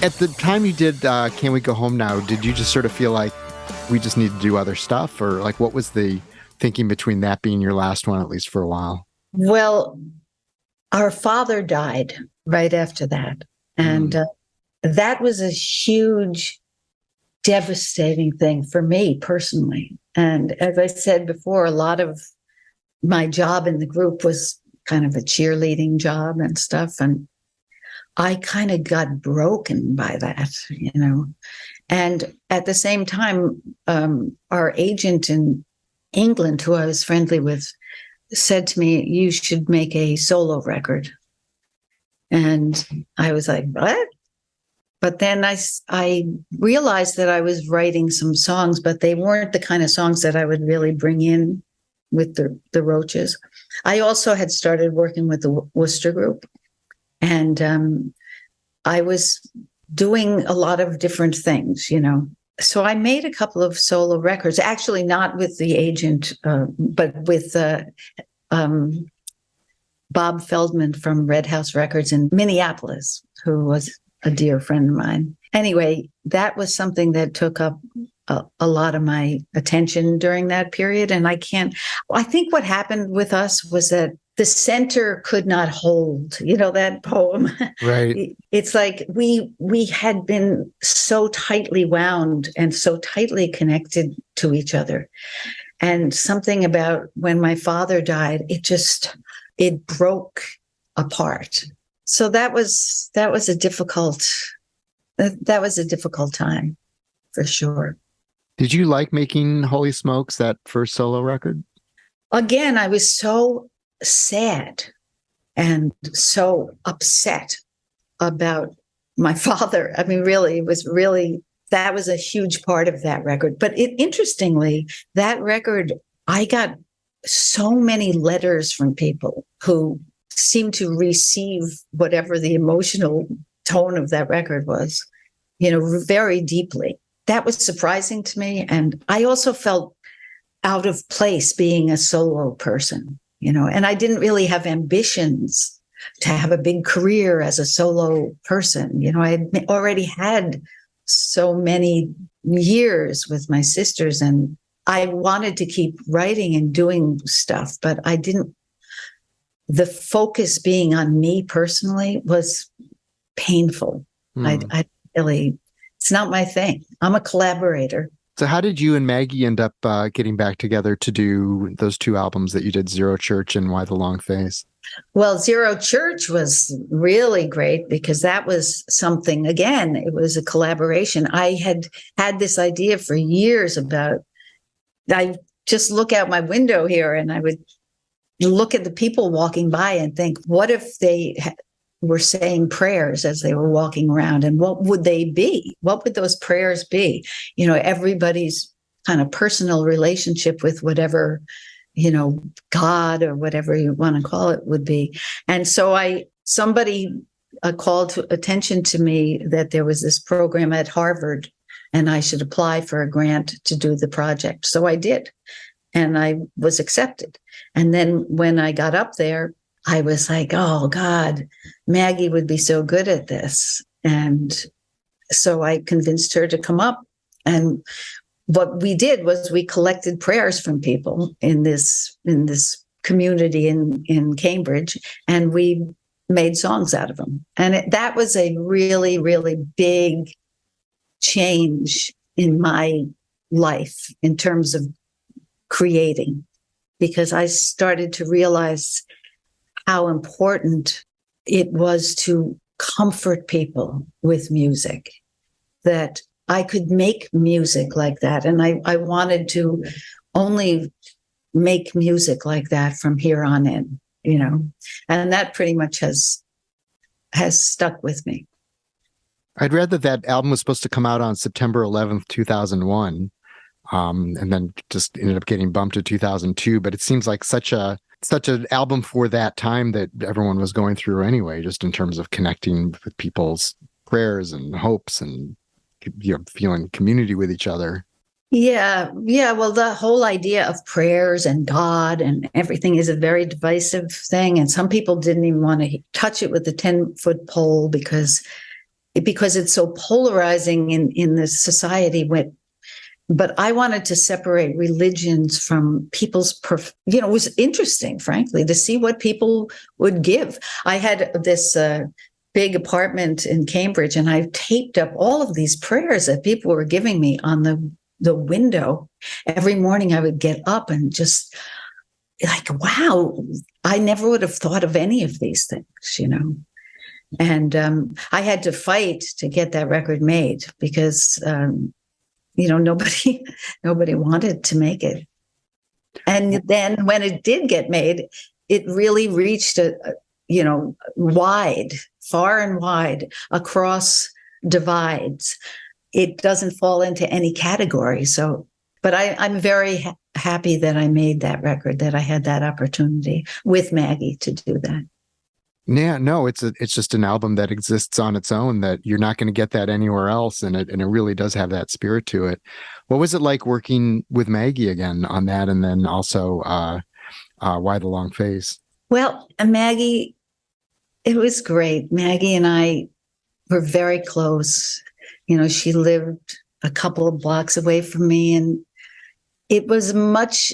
At the time you did Can We Go Home Now, did you just sort of feel like we just need to do other stuff? Or like, what was the thinking between that being your last one, at least for a while? Well, our father died right after that. And that was a huge, devastating thing for me personally. And as I said before, a lot of my job in the group was kind of a cheerleading job and stuff. And I kind of got broken by that, And at the same time, our agent in England, who I was friendly with, said to me, you should make a solo record. And I was like, what? But then I realized that I was writing some songs, but they weren't the kind of songs that I would really bring in with the Roches. I also had started working with the Worcester group. And I was doing a lot of different things, So I made a couple of solo records, actually not with the agent, but with Bob Feldman from Red House Records in Minneapolis, who was a dear friend of mine. Anyway, that was something that took up a lot of my attention during that period. And I think what happened with us was that the center could not hold, that poem. Right. It's like we had been so tightly wound and so tightly connected to each other. And something about when my father died, it broke apart. So that was a difficult time for sure. Did you like making Holy Smokes, that first solo record? Again, I was so sad and so upset about my father. I mean, really, that was a huge part of that record. But interestingly, that record, I got so many letters from people who seemed to receive whatever the emotional tone of that record was, very deeply. That was surprising to me. And I also felt out of place being a solo person, and I didn't really have ambitions to have a big career as a solo person. I had already had so many years with my sisters, and I wanted to keep writing and doing stuff, but the focus being on me personally was painful. I really, it's not my thing. I'm a collaborator. So how did you and Maggie end up getting back together to do those two albums that you did, Zero Church and Why the Long Face? Well, Zero Church was really great because that was something, again, it was a collaboration. I had this idea for years I just look out my window here and I would look at the people walking by and think, what if they were saying prayers as they were walking around, and what would they be? What would those prayers be? Everybody's kind of personal relationship with whatever, God or whatever you want to call it would be. And so somebody called attention to me that there was this program at Harvard and I should apply for a grant to do the project. So I did, and I was accepted. And then when I got up there, I was like, oh God, Maggie would be so good at this. And so I convinced her to come up. And what we did was we collected prayers from people in this community in Cambridge, and we made songs out of them. And that was a really, really big change in my life in terms of creating, because I started to realize how important it was to comfort people with music, that I could make music like that. And I wanted to only make music like that from here on in, and that pretty much has stuck with me. I'd read that album was supposed to come out on September 11th, 2001, and then just ended up getting bumped to 2002. But it seems like such an album for that time that everyone was going through anyway, just in terms of connecting with people's prayers and hopes and feeling community with each other. Yeah. Well, the whole idea of prayers and God and everything is a very divisive thing. And some people didn't even want to touch it with the 10-foot pole because it's so polarizing in this society. But I wanted to separate religions from people's, it was interesting, frankly, to see what people would give. I had this big apartment in Cambridge, and I taped up all of these prayers that people were giving me on the window. Every morning I would get up and just like, wow, I never would have thought of any of these things, And I had to fight to get that record made because, nobody wanted to make it. And then when it did get made, it really reached far and wide across divides. It doesn't fall into any category. So, but I'm very happy that I made that record, that I had that opportunity with Maggie to do that. Yeah, no, it's just an album that exists on its own, that you're not going to get that anywhere else. And it really does have that spirit to it. What was it like working with Maggie again on that? And then also Why the Long Face? Well, Maggie, it was great. Maggie and I were very close. She lived a couple of blocks away from me, and it was a much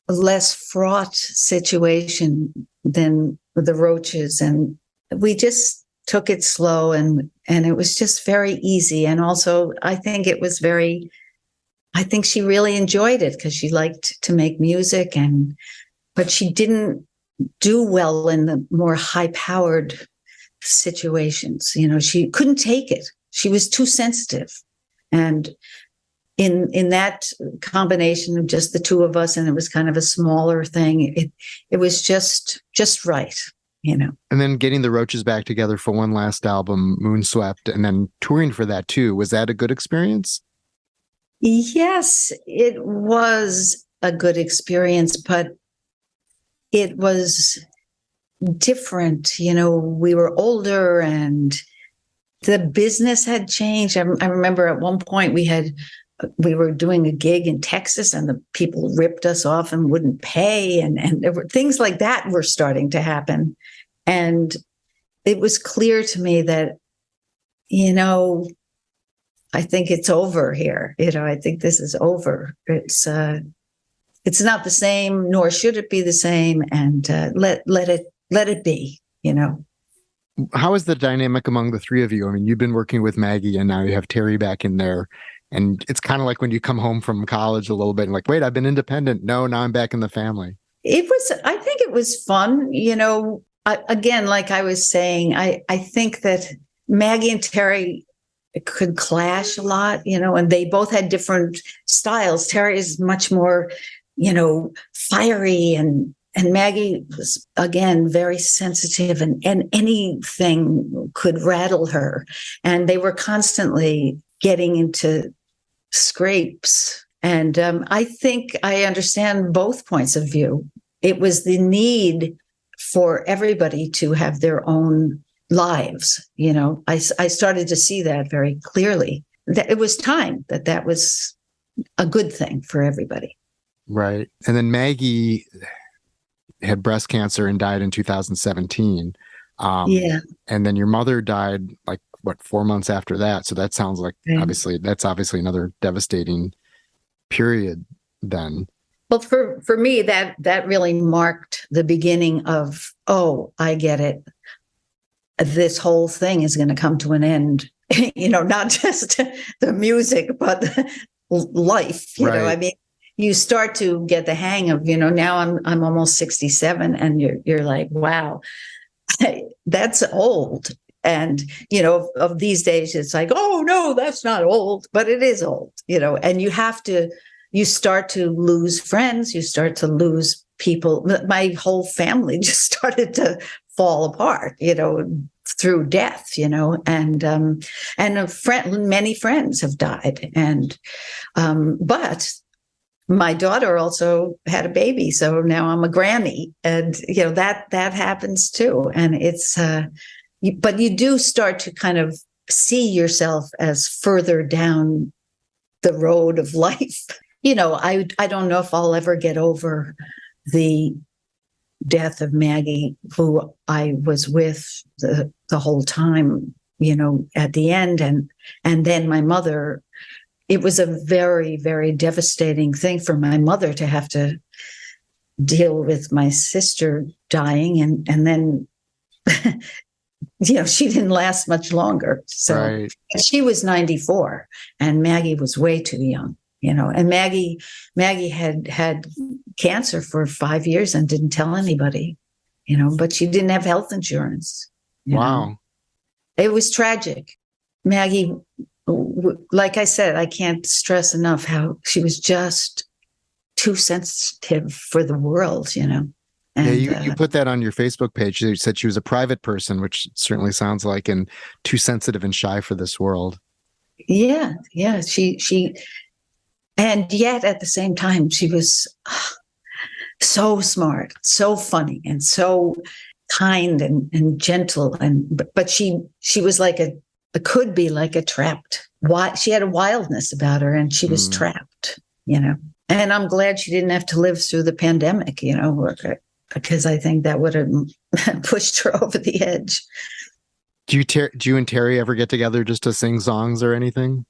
less fraught situation than the Roches. And we just took it slow, and it was just very easy. And also, I think she really enjoyed it because she liked to make music, but she didn't do well in the more high-powered situations. She couldn't take it. She was too sensitive. And in that combination of just the two of us, and it was kind of a smaller thing, it was just right, And then getting the Roches back together for one last album, Moonswept, and then touring for that too. Was that a good experience? Yes, it was a good experience, but it was different. We were older and the business had changed. I remember at one point we were doing a gig in Texas, and the people ripped us off and wouldn't pay. And there were things like that were starting to happen. And it was clear to me that, I think it's over here. I think this is over. It's not the same, nor should it be the same. And let it be, How is the dynamic among the three of you? I mean, you've been working with Maggie, and now you have Terre back in there. And it's kind of like when you come home from college a little bit and like, wait, I've been independent. No, now I'm back in the family. I think it was fun. Again, like I was saying, I think that Maggie and Terre could clash a lot, and they both had different styles. Terre is much more, fiery, and Maggie was, again, very sensitive, and anything could rattle her. And they were constantly getting into scrapes. And I think I understand both points of view. It was the need for everybody to have their own lives. I started to see that very clearly, that it was time that was a good thing for everybody. Right. And then Maggie had breast cancer and died in 2017. Yeah. And then your mother died 4 months after that. So that sounds like, right. That's obviously another devastating period then. Well, for me, that really marked the beginning of, oh, I get it. This whole thing is going to come to an end. Not just the music, but life. I mean, you start to get the hang of, now I'm almost 67, and you're like, wow, that's old. And, of these days, it's like, oh, no, that's not old, but it is old, and you start to lose friends. You start to lose people. My whole family just started to fall apart, through death, and many friends have died. But my daughter also had a baby. So now I'm a granny, and, that happens too. And it's, but you do start to kind of see yourself as further down the road of life. I don't know if I'll ever get over the death of Maggie, who I was with the whole time, at the end. And then my mother, it was a very, very devastating thing for my mother to have to deal with my sister dying. And then, she didn't last much longer. So She was 94 and Maggie was way too young. And Maggie had cancer for 5 years and didn't tell anybody, but she didn't have health insurance. Wow. It was tragic. Maggie, like I said, I can't stress enough how she was just too sensitive for the world, And, you put that on your Facebook page. You said she was a private person, which certainly sounds like, and too sensitive and shy for this world. Yeah. She and yet at the same time, she was so smart, so funny, and so kind and gentle. But she was like could be like a trapped. She had a wildness about her, and she was trapped. And I'm glad she didn't have to live through the pandemic. Because I think that would have pushed her over the edge. Do you and Terry ever get together just to sing songs or anything?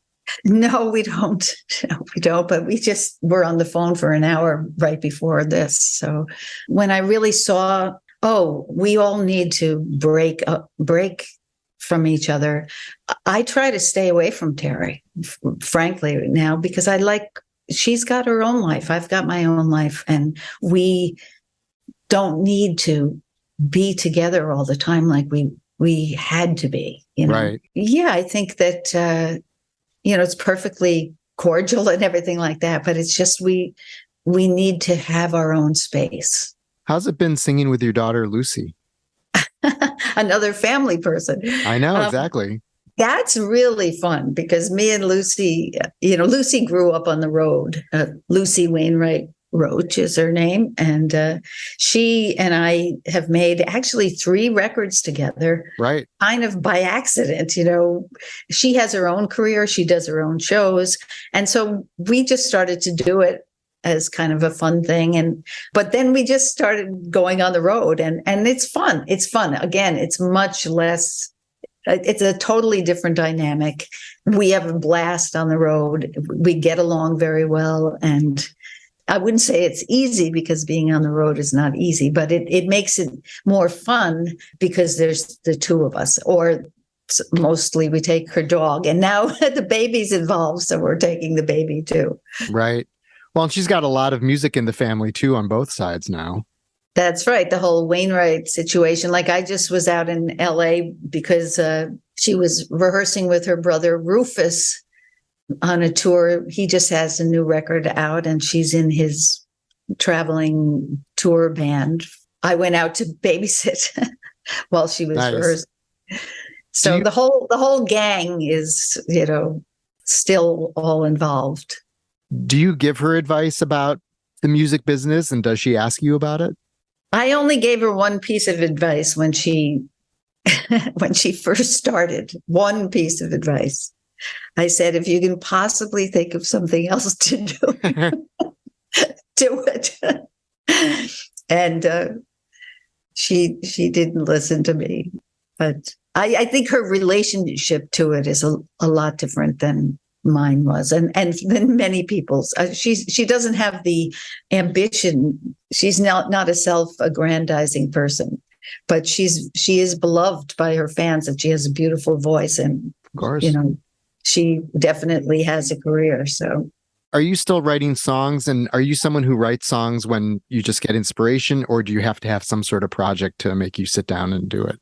No, we don't. No, we don't. But we just were on the phone for an hour right before this. So when I really saw, we all need to break from each other, I try to stay away from Terry, frankly, now, because she's got her own life. I've got my own life, and we don't need to be together all the time like we had to be. Right. Yeah, I think that it's perfectly cordial and everything like that, but it's just we need to have our own space. How's it been singing with your daughter, Lucy? Another family person. I know, exactly. That's really fun because me and Lucy, Lucy grew up on the road. Lucy Wainwright Roche is her name. And she and I have made actually 3 records together. Right. Kind of by accident. She has her own career. She does her own shows. And so we just started to do it as kind of a fun thing. But then we just started going on the road, and it's fun. It's fun. Again, it's much less, it's a totally different dynamic. We have a blast on the road. We get along very well. And I wouldn't say it's easy because being on the road is not easy, but it makes it more fun because there's the 2 of us, or mostly we take her dog, and now the baby's involved. So we're taking the baby too. Right. Well, and she's got a lot of music in the family too on both sides now. That's right. The whole Wainwright situation. Like I just was out in LA because she was rehearsing with her brother Rufus on a tour. He just has a new record out, and she's in his traveling tour band. I went out to babysit while she was rehearsing. So the whole gang is, still all involved. Do you give her advice about the music business, and does she ask you about it? I only gave her one piece of advice when she first started. One piece of advice. I said, if you can possibly think of something else to do, do it. And she didn't listen to me. But I think her relationship to it is a lot different than mine was, and then many people's. She doesn't have the ambition. She's not a self-aggrandizing person, but she is beloved by her fans, and she has a beautiful voice, and Of course. she definitely has a career. So, are you still writing songs, and are you someone who writes songs when you just get inspiration, or do you have to have some sort of project to make you sit down and do it?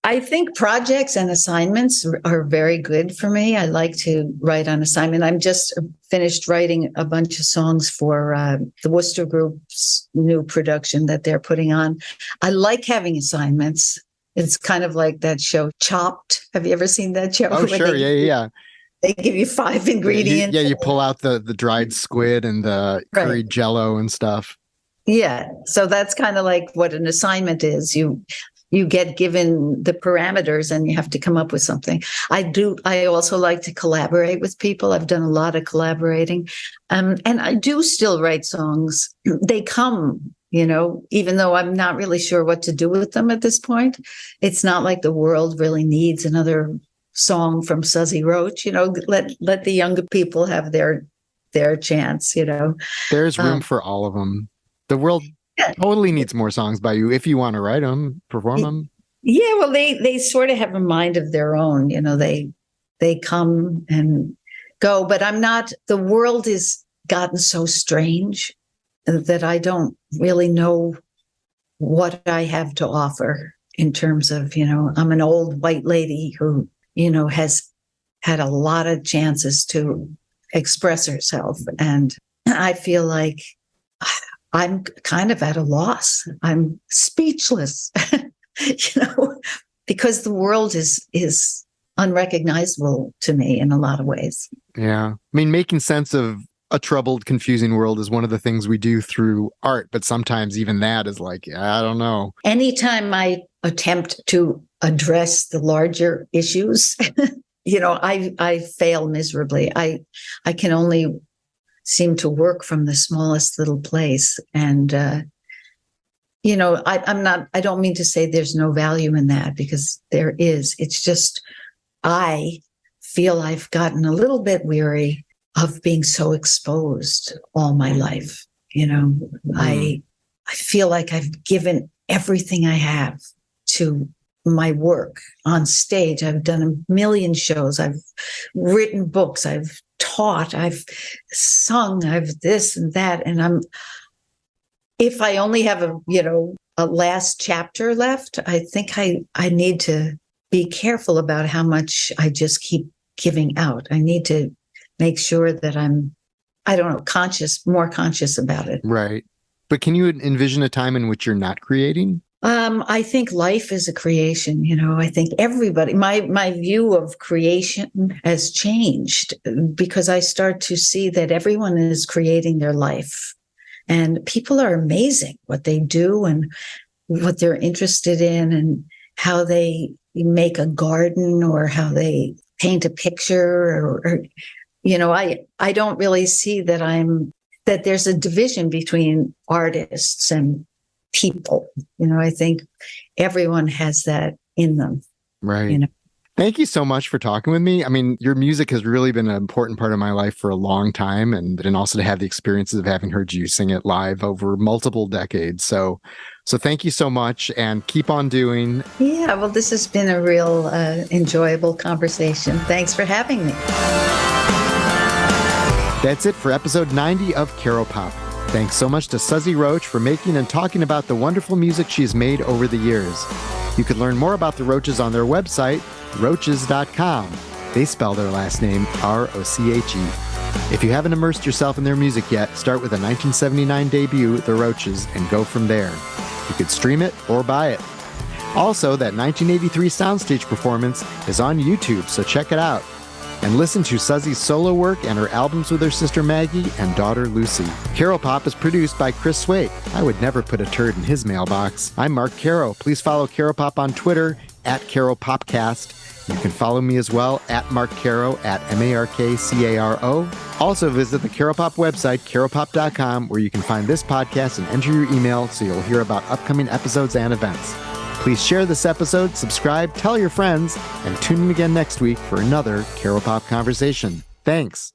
I think projects and assignments are very good for me. I like to write on assignment. I'm just finished writing a bunch of songs for the Worcester Group's new production that they're putting on. I like having assignments. It's kind of like that show Chopped. Have you ever seen that show? Oh, sure. Yeah. They give you 5 ingredients. You pull out the dried squid and the curried jello and stuff. Yeah. So that's kind of like what an assignment is. You get given the parameters and you have to come up with something. I also like to collaborate with people. I've done a lot of collaborating. And I do still write songs. They come, even though I'm not really sure what to do with them at this point. It's not like the world really needs another song from Suzzy Roche. Let the younger people have their chance, There's room for all of them. The world totally needs more songs by you if you want to write them, perform them. Yeah, well, they sort of have a mind of their own. They come and go, but I'm not. The world has gotten so strange that I don't really know what I have to offer in terms of, I'm an old white lady who, has had a lot of chances to express herself, and I feel like I'm kind of at a loss. I'm speechless, because the world is unrecognizable to me in a lot of ways. Yeah. I mean, making sense of a troubled, confusing world is one of the things we do through art, but sometimes even that is like, I don't know. Anytime I attempt to address the larger issues, I fail miserably. I can only seem to work from the smallest little place. And, I don't mean to say there's no value in that, because there is. It's just, I feel I've gotten a little bit weary of being so exposed all my life. I feel like I've given everything I have to my work on stage. I've done a million shows. I've written books. I've taught, I've sung, I've this and that. And if I only have a last chapter left, I think I need to be careful about how much I just keep giving out. I need to make sure that I'm, more conscious about it. Right. But can you envision a time in which you're not creating? I think life is a creation. I think everybody, my view of creation has changed because I start to see that everyone is creating their life, and people are amazing what they do and what they're interested in, and how they make a garden or how they paint a picture or I don't really see that there's a division between artists and people. I think everyone has that in them. Right. Thank you so much for talking with me. I mean, your music has really been an important part of my life for a long time, and also to have the experiences of having heard you sing it live over multiple decades. So thank you so much, and keep on doing. Yeah, well, this has been a real enjoyable conversation. Thanks for having me. That's it for episode 90 of Caropop. Thanks so much to Suzzy Roche for making and talking about the wonderful music she has made over the years. You can learn more about the Roches on their website, roches.com. They spell their last name Roche. If you haven't immersed yourself in their music yet, start with a 1979 debut, The Roches, and go from there. You could stream it or buy it. Also, that 1983 soundstage performance is on YouTube, so check it out. And listen to Suzzy's solo work and her albums with her sister Maggie and daughter Lucy. Caropop is produced by Chris Swait. I would never put a turd in his mailbox. I'm Mark Caro. Please follow Caropop on Twitter @CaropopCast. You can follow me as well @Mark Caro @MarkCaro. Also visit the Caropop website, caropop.com, where you can find this podcast and enter your email so you'll hear about upcoming episodes and events. Please share this episode, subscribe, tell your friends, and tune in again next week for another Caropop conversation. Thanks.